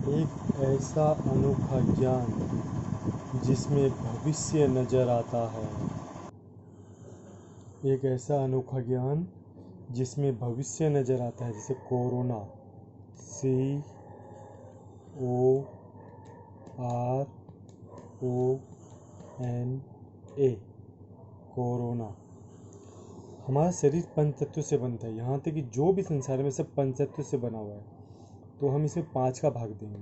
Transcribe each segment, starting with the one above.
एक ऐसा अनोखा ज्ञान जिसमें भविष्य नजर आता है। एक ऐसा अनोखा ज्ञान जिसमें भविष्य नजर आता है, जैसे कोरोना, CORONA। कोरोना। हमारा शरीर पंच तत्व से बनता है, यहाँ तक कि जो भी संसार में सब पंच तत्व से बना हुआ है, तो हम इसे 5 का भाग देंगे।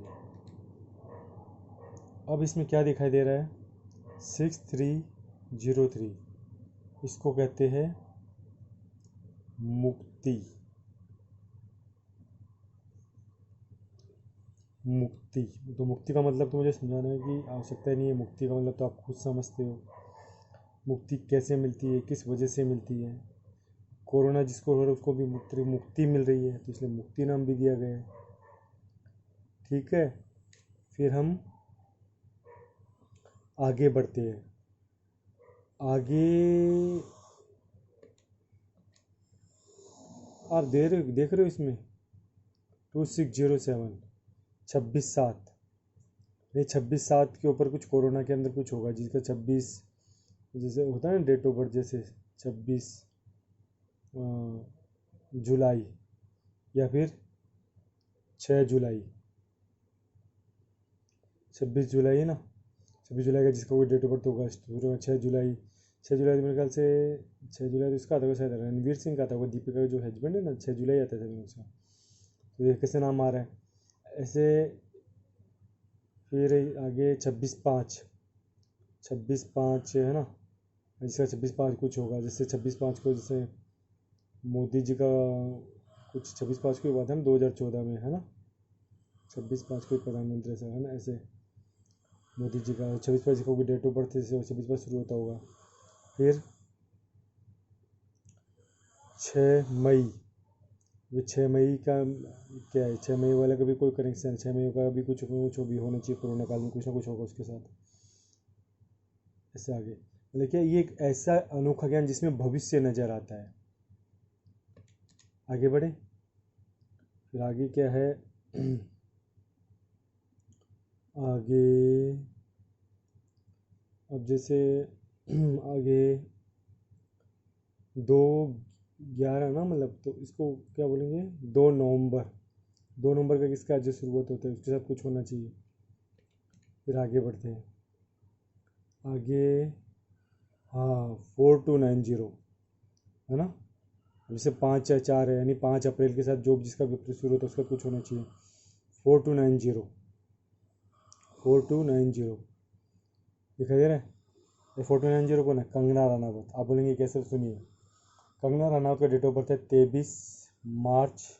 अब इसमें क्या दिखाई दे रहा है? 6303, इसको कहते हैं मुक्ति। मुक्ति तो मुक्ति का मतलब तो मुझे समझाने की आवश्यकता नहीं है। मुक्ति का मतलब तो आप खुद समझते हो। मुक्ति कैसे मिलती है, किस वजह से मिलती है। कोरोना जिसको हो रहा है उसको भी मुक्ति मिल रही है, तो इसलिए मुक्ति नाम भी दिया गया है। ठीक है, फिर हम आगे बढ़ते हैं। आगे आप देख रहे हो इसमें 2607, 26/7, नहीं 26/7 के ऊपर कुछ कोरोना के अंदर कुछ होगा, जिसका 26 जैसे होता है ना डेट ऑफ बर्थ, जैसे 26 जुलाई या फिर 6 जुलाई, 26 जुलाई है ना। 26 जुलाई का जिसका कोई डेट ऑफ बर्थ होगा, 6 जुलाई। 6 जुलाई मेरे ख्याल से 6 जुलाई तो इसका आता होगा शायद, रणवीर सिंह का आता होगा, दीपिका का जो हस्बैंड है ना, 6 जुलाई आता है उसका। तो ये कैसे नाम आ रहा है ऐसे। फिर आगे 26/5, 26/5 है ना, जिसका 26/5 कुछ होगा, जैसे 26/5 को जैसे मोदी जी का कुछ 26/5 को हुआ था ना 2014 में, है ना। 26/5 को प्रधानमंत्री से, है ना, ऐसे मोदी जी का 26/5 को कोई डेट ऑफ बर्थ जैसे 26/5 शुरू होता होगा। फिर 6 मई, ये 6 मई का क्या है? 6 मई वाले का भी कोई कनेक्शन है? 6 मई का भी कुछ कुछ भी होना चाहिए, कोरोना काल में कुछ ना कुछ होगा उसके साथ। ऐसे आगे मतलब क्या, ये एक ऐसा अनोखा ज्ञान जिसमें भविष्य नजर आता है। आगे बढ़े, फिर आगे क्या है? आगे अब जैसे आगे 2/11 ना, मतलब तो इसको क्या बोलेंगे? 2 नवंबर। 2 नवंबर का किसका जो शुरुआत होता है उसके साथ कुछ होना चाहिए। फिर आगे बढ़ते हैं। आगे हाँ 4290 है ना। जैसे 5 या 4 है, यानी 5 अप्रैल के साथ जो जिसका विपरीत शुरू होता है उसका कुछ होना चाहिए। 4290, 4290 दिखाई दे रहा है। ये 4290 कौन है? कंगना रनावत। आप बोलेंगे कैसे? सुनिए, कंगना रनावत का डेट ऑफ बर्थ है 23 मार्च,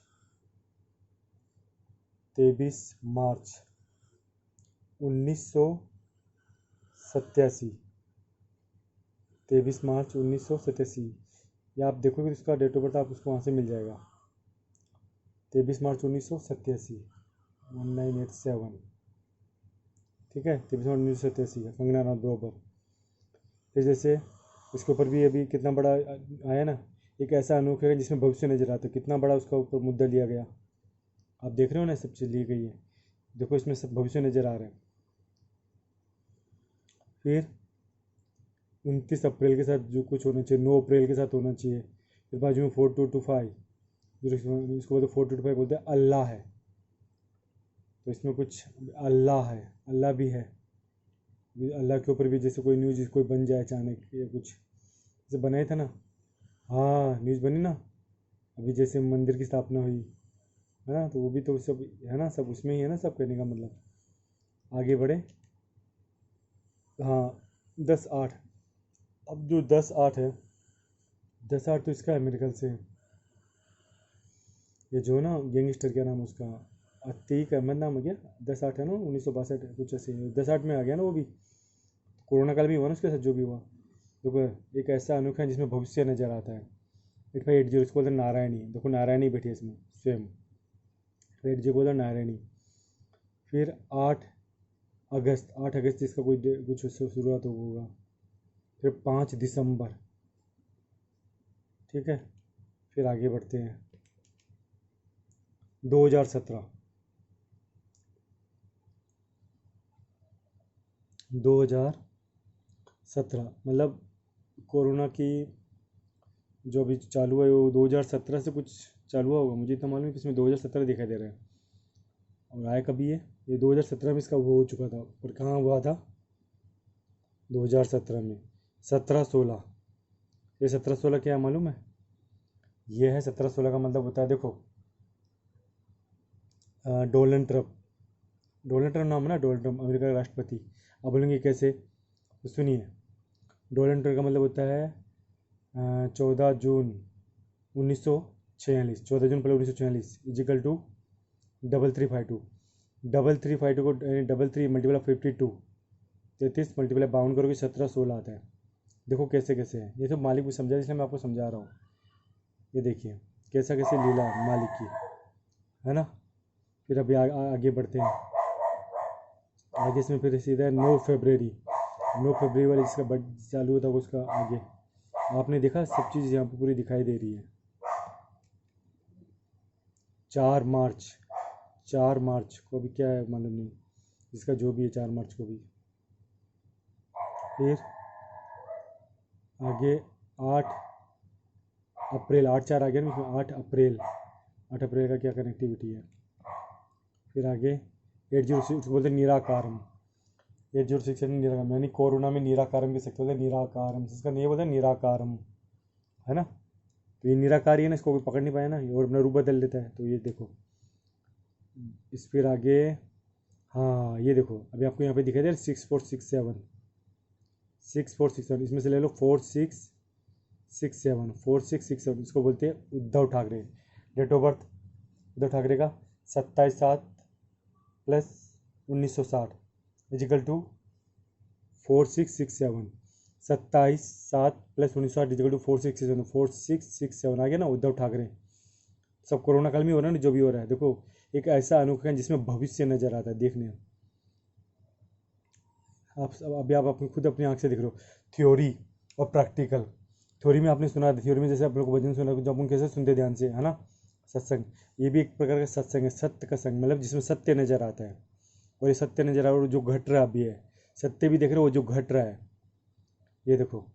1987। 23 मार्च 1987, या आप देखोगे तो उसका डेट ऑफ बर्थ आप उसको वहाँ से मिल जाएगा। 23 मार्च 1987, 1987। ठीक है, 23 मार्च 1987 का कंगना रनावत बरोबर। फिर जैसे उसके ऊपर भी अभी कितना बड़ा आया ना, एक ऐसा अनोखा है जिसमें भविष्य नजर आता है। कितना बड़ा उसका ऊपर मुद्दा लिया गया, आप देख रहे हो ना, सब चीज़ ली गई है। देखो इसमें सब भविष्य नजर आ रहे हैं। फिर 29 अप्रैल के साथ जो कुछ होना चाहिए, 9 अप्रैल के साथ होना चाहिए। फिर बाजू में 4225, जो इसको बोलते 4225 बोलते हैं अल्लाह है। तो इसमें कुछ अल्लाह है, अल्लाह भी है। अल्लाह के ऊपर भी जैसे कोई न्यूज़ कोई बन जाए अचानक या कुछ, जैसे बनाया था ना। हाँ न्यूज़ बनी ना, अभी जैसे मंदिर की स्थापना हुई है ना, तो वो भी तो सब है ना, सब उसमें ही है ना, सब करने का मतलब। आगे बढ़े। हाँ 10/8, अब जो 10/8 है, 10/8 तो इसका है मेरे ख्याल से, ये जो ना गैंगस्टर, क्या नाम है उसका? अतीक अहमद नाम है क्या? 10/8 है ना, 1962 कुछ ऐसे 10/8 में आ गया ना वो भी। कोरोना काल भी हुआ ना उसके साथ जो भी हुआ। देखो एक ऐसा अनोखा है जिसमें भविष्य नजर आता है। 8580 इसको बोलते हैं नारायणी। देखो नारायणी बैठी है इसमें स्वयं, 8580 बोलते हैं नारायणी। फिर 8 अगस्त, 8 अगस्त इसका कोई कुछ उससे शुरुआत होगा। फिर 5 दिसंबर। ठीक है, फिर आगे बढ़ते हैं। 2017, 2017 मतलब कोरोना की जो अभी चालू है वो 2017 से कुछ चालू हुआ होगा, मुझे इतना मालूम है कि इसमें 2017 दिखाई दे रहा है। और आया कभी ये 2017 में इसका वो हो चुका था, और कहाँ हुआ था 2017 में 17-16। ये 17-16 क्या है मालूम है? ये है 17-16 का मतलब होता है, देखो डोनाल्ड ट्रंप। डोनाल्ड ट्रंप नाम है ना, डोनाल्ड ट्रंप अमेरिका का राष्ट्रपति। अब बोलेंगे कैसे, तो सुनिए। डोनाल्ड ट्रंप का मतलब होता है 14 जून 1946, 14 जून इजिकल टू 3352। 3352 को डबल थ्री मल्टीपल 52, 33 मल्टीपल 52 करोगे 17-16 आता है। देखो कैसे कैसे है, ये सब मालिक को समझा, इसलिए मैं आपको समझा रहा हूँ। ये देखिए कैसा कैसे लीला है मालिक की, है ना। फिर अभी आगे बढ़ते हैं। आगे इसमें फिर सीधा 9 फरवरी, 9 फरवरी वाले जिसका बर्थ चालू होता है उसका आगे आपने देखा, सब चीज़ यहाँ पे पूरी दिखाई दे रही है। 4 मार्च, 4 मार्च को भी क्या है मालूम नहीं, इसका जो भी है 4 मार्च को भी। फिर आगे 8 अप्रैल, 8-4 आ गया ना इसमें, 8 अप्रैल, 8 अप्रैल का क्या कनेक्टिविटी है। फिर आगे 806 बोलते हैं निराकारम, 806 निराकारम, यानी कोरोना में निराकारम के सकते बोलते निराकारम, इसका नहीं बोलते निराकारम, है ना। तो ये निराकारी है ना, इसको कोई पकड़ नहीं पाया ना, और अपना रूप बदल लेता है। तो ये देखो इस फिर आगे, हाँ ये देखो अभी आपको यहाँ पे दिखाई दे रहा है 6467, 6467, इसमें से ले लो 4667, 4667, इसको बोलते हैं Uddhav Thackeray. Date of birth Uddhav Thackeray का 27/7+1960 इजिकल टू 4667, 27/7+1960 इजिकल टू 4667, 4667 आ गया ना उद्धव ठाकरे। सब कोरोना काल में हो रहा है ना, जो भी हो रहा है। देखो एक ऐसा अनोखा है जिसमें भविष्य नजर आता है देखने। आप अभी आप अपनी खुद अपनी आंख से देख रहे हो, थ्योरी और प्रैक्टिकल। थ्योरी में आपने सुना, थ्योरी में जैसे आप लोग को भजन सुना, जब अपन कैसे सुनते ध्यान से, है ना, सत्संग। ये भी एक प्रकार का सत्संग है, सत्य का संग, मतलब जिसमें सत्य नजर आता है। और ये सत्य नजर आ रहा है, और जो घट रहा अभी है सत्य भी देख रहे हो, वो जो घट रहा है। ये देखो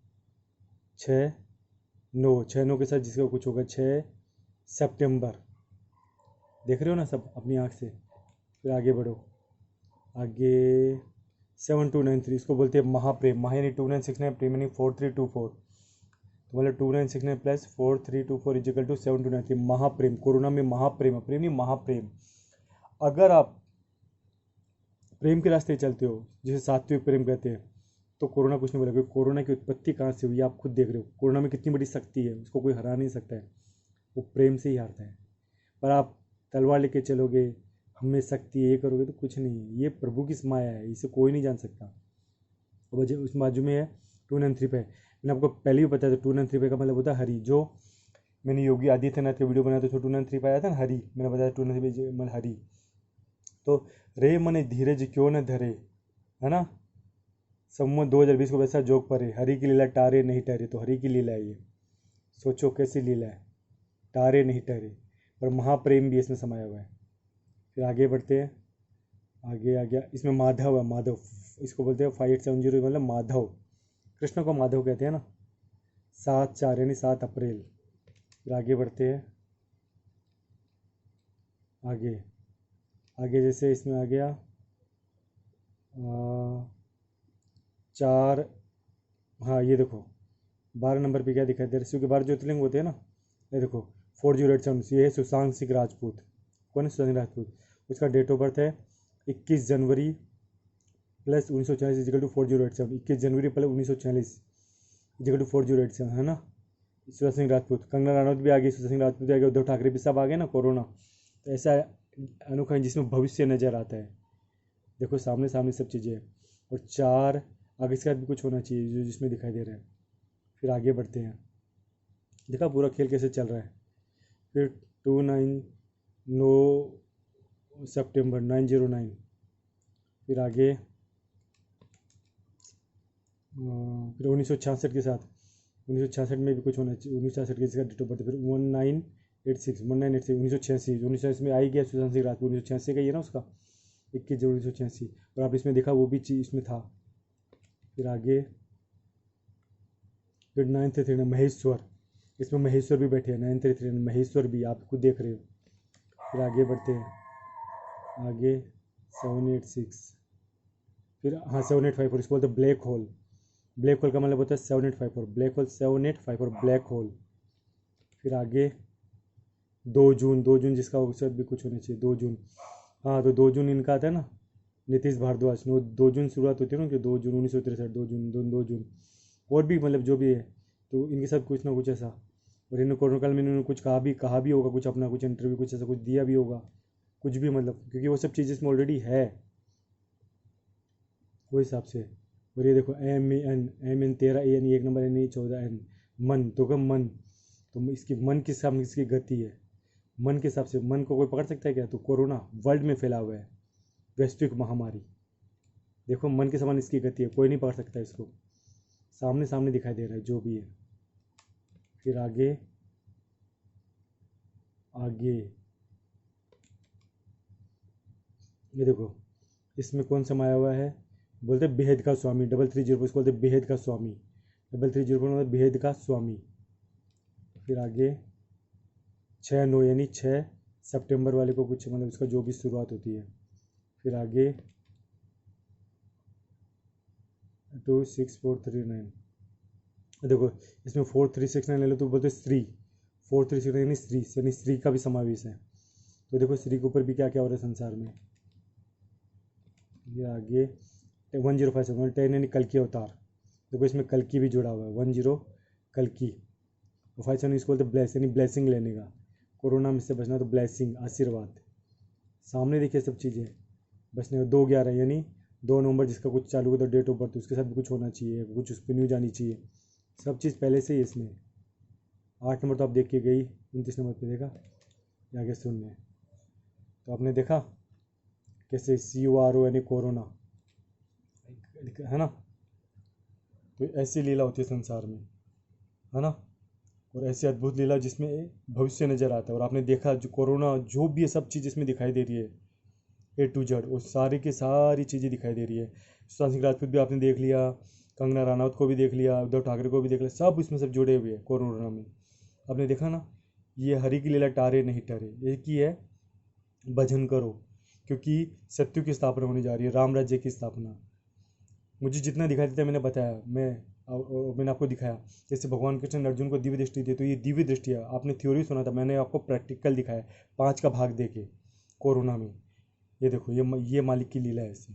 6-9 के साथ जिसका कुछ होगा 6 सितंबर, देख रहे हो ना सब अपनी आँख से। फिर आगे बढ़ो, आगे 7293, इसको बोलते हैं महाप्रेम। महा यानी 2969, प्रेम यानी 4324, तो मतलब 2969+4324 इजिकल टू 7293, महाप्रेम। कोरोना में महाप्रेम, प्रेम नहीं महाप्रेम। अगर आप प्रेम के रास्ते चलते हो, जिसे सात्विक प्रेम कहते हैं, तो कोरोना कुछ नहीं बोलेगा। कोरोना की उत्पत्ति कहाँ से हुई आप खुद देख रहे हो। कोरोना में कितनी बड़ी शक्ति है, उसको कोई हरा नहीं सकता है, वो प्रेम से ही हारता है। पर आप तलवार लेके चलोगे, हमें शक्ति ये करोगे, तो कुछ नहीं है। ये प्रभु की माया है, इसे कोई नहीं जान सकता। वजह उस बाजू में है 293 मैंने आपको पहले भी बताया था। 293 का मतलब होता है हरि। जो मैंने योगी आदित्यनाथ का वीडियो बनाया था, तो 293 आया था ना, हरि। मैंने बताया 293 मतलब हरि। तो रे मन धीरज क्यों न धरे, है ना। सम्मत 2020 को वैसा जोक पर है, हरि की लीला टारे नहीं टहरे। तो हरि की लीला है ये, सोचो कैसी लीला है, टारे नहीं टहरे। पर महाप्रेम भी इसमें समाया हुआ है। फिर आगे बढ़ते हैं, आगे आ गया इसमें माधव है, माधव। इसको बोलते हैं 5870, मतलब माधव। कृष्ण को माधव कहते हैं ना। 7/4 यानी 7 अप्रैल। फिर आगे बढ़ते हैं, आगे आगे जैसे इसमें आ गया 4, हाँ ये देखो 12 नंबर पे क्या दिखाई दे रहा है, शिव के 12 ज्योतिर्लिंग होते हैं ना। ये देखो 4087, ये है सुशांत सिंह राजपूत। कौन है सुशांत सिंह राजपूत? उसका डेट ऑफ बर्थ है 21 जनवरी+1946 इजिकल टू 4087, 21 जनवरी प्लस 1946 इजिकल टू 4087, है ना। सुशांत सिंह राजपूत, कंगना रनौत भी आ गई, सुशांत सिंह राजपूत भी आ गया, उद्धव ठाकरे भी सब आ गए ना। कोरोना तो ऐसा अनोखा है जिसमें भविष्य नजर आता है। देखो सामने सामने सब चीज़ें हैं। और 4 आगे इसके बाद भी कुछ होना चाहिए जो जिसमें दिखाई दे रहा है। फिर आगे बढ़ते हैं, देखा पूरा खेल कैसे चल रहा है। फिर 9 सितंबर 909। फिर आगे फिर 1966 के साथ, 1966 में भी कुछ होना चाहिए। 1966 के इसका डेट ऑफ बर्थ। फिर 1986, 1986 1986 में आई गया सुशांत सिंह राजपूत, 1986 का ही है ना उसका, 21 जनवरी 1986। और आप इसमें देखा वो भी चीज़ इसमें था, फिर आगे फिर 933 महेश्वर, इसमें महेश्वर भी बैठे हैं 933 महेश्वर भी, आप खुद देख रहे हो। फिर आगे बढ़ते हैं, आगे 786, फिर हाँ 7854, इसको बोलते हैं ब्लैक होल। ब्लैक होल का मतलब होता है 7854, ब्लैक होल 7854 ब्लैक होल। फिर आगे 2 जून, 2 जून जिसका उससे भी कुछ होना चाहिए 2 जून, हाँ तो 2 जून इनका आता है ना, नीतीश भारद्वाज, 2 जून शुरुआत होती है ना कि 2 जून 1963, 2 जून 2 जून, और भी मतलब जो भी है, तो इनके साथ कुछ ना कुछ ऐसा। और इन्होंने कोरोना काल में इन्होंने कुछ कहा भी होगा, कुछ अपना कुछ इंटरव्यू कुछ ऐसा कुछ दिया भी होगा, कुछ भी मतलब, क्योंकि वो सब चीज़ इसमें ऑलरेडी है वो हिसाब से। और ये देखो M N 13 N, 1 number N, 14 N, मन तो क्या मन, तो इसकी मन के हिसाब में इसकी गति है, मन के हिसाब से। मन को कोई पकड़ सकता है क्या? तो कोरोना वर्ल्ड में फैला हुआ है, वैश्विक महामारी। देखो मन के समान इसकी गति है, कोई नहीं पकड़ सकता इसको, सामने सामने दिखाई दे रहा है जो भी है। फिर आगे आगे ये देखो, इसमें कौन समाया हुआ है? बोलते बेहद का स्वामी, 3304, इसको बोलते बेहद का स्वामी, 3304 मतलब बेहद का स्वामी। फिर आगे 6/9 यानी 6 सितंबर वाले को कुछ मतलब इसका जो भी शुरुआत होती है। फिर आगे 26439, देखो इसमें 4369 ले लो तो बोलते स्त्री, 4369 यानी स्त्री का भी समावेश है। तो देखो स्त्री के ऊपर भी क्या क्या हो रहा है संसार में। ये आगे 1057 10 यानी कल की अवतार, देखो इसमें कल की भी जुड़ा हुआ है, 10 कल की। 57 इसको बोलते ब्लेस यानी ब्लेसिंग लेने का, कोरोना में से बचना तो ब्लेसिंग आशीर्वाद। सामने देखिए सब चीज़ें बचने का। 2/11 यानी 2 नवंबर जिसका कुछ चालू होता है डेट ऑफ बर्थ, उसके साथ भी कुछ होना चाहिए, कुछ उस पर न्यूज आनी चाहिए, सब चीज़ पहले से ही इसमें। 8 नंबर तो आप देख के गई, 29 नंबर पे देखा, आगे सुनने तो आपने देखा कैसे CORO यानी कोरोना है ना। तो ऐसी लीला होती है संसार में, है ना, और ऐसी अद्भुत लीला जिसमें भविष्य नजर आता है। और आपने देखा जो कोरोना जो भी है सब चीज़ इसमें दिखाई दे रही है, A to Z, और सारी की सारी चीज़ें दिखाई दे रही है। सुशांत सिंह राजपूत भी आपने देख लिया, कंगना रनौत को भी देख लिया, उद्धव ठाकरे को भी देख लिया, सब इसमें सब जुड़े हुए हैं कोरोना में। आपने देखा ना, ये हरि की लीला टारे नहीं टरे, एक ही है भजन करो, क्योंकि सत्य की स्थापना होने जा रही है, राम राज्य की स्थापना। मुझे जितना दिखाई देता है मैंने बताया, मैंने आपको दिखाया। जैसे भगवान कृष्ण ने अर्जुन को दिव्य दृष्टि दी, तो ये दिव्य दृष्टि है। आपने थ्योरी सुना था, मैंने आपको प्रैक्टिकल दिखाया 5 का भाग दे के कोरोना में। ये देखो ये मालिक की लीला है ऐसी।